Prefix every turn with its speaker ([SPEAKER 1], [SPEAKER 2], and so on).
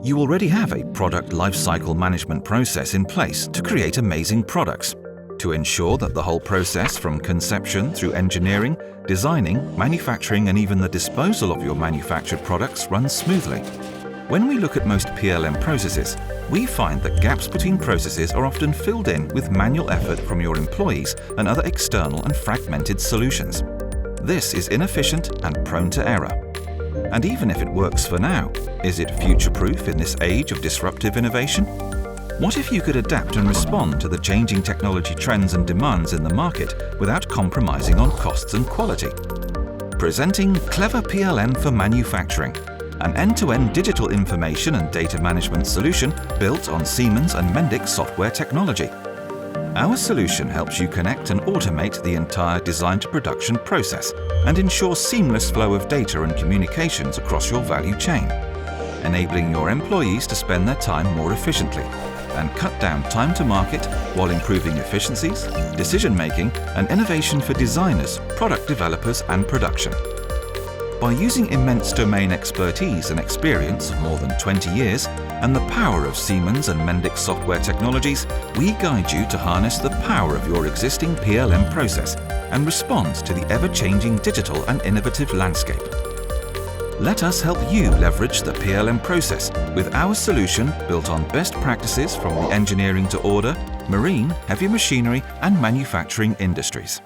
[SPEAKER 1] You already have a product lifecycle management process in place to create amazing products, to ensure that the whole process from conception through engineering, designing, manufacturing and even the disposal of your manufactured products runs smoothly. When we look at most PLM processes, we find that gaps between processes are often filled in with manual effort from your employees and other external and fragmented solutions. This is inefficient and prone to error. And even if it works for now, is it future-proof in this age of disruptive innovation? What if you could adapt and respond to the changing technology trends and demands in the market without compromising on costs and quality? Presenting CLEVR PLM for manufacturing, an end-to-end digital information and data management solution built on Siemens and Mendix software technology. Our solution helps you connect and automate the entire design-to-production process and ensure seamless flow of data and communications across your value chain, enabling your employees to spend their time more efficiently and cut down time to market while improving efficiencies, decision-making and innovation for designers, product developers and production. By using immense domain expertise and experience of more than 20 years and the power of Siemens and Mendix software technologies, we guide you to harness the power of your existing PLM process and respond to the ever-changing digital and innovative landscape. Let us help you leverage the PLM process with our solution built on best practices from the engineering to order, marine, heavy machinery and manufacturing industries.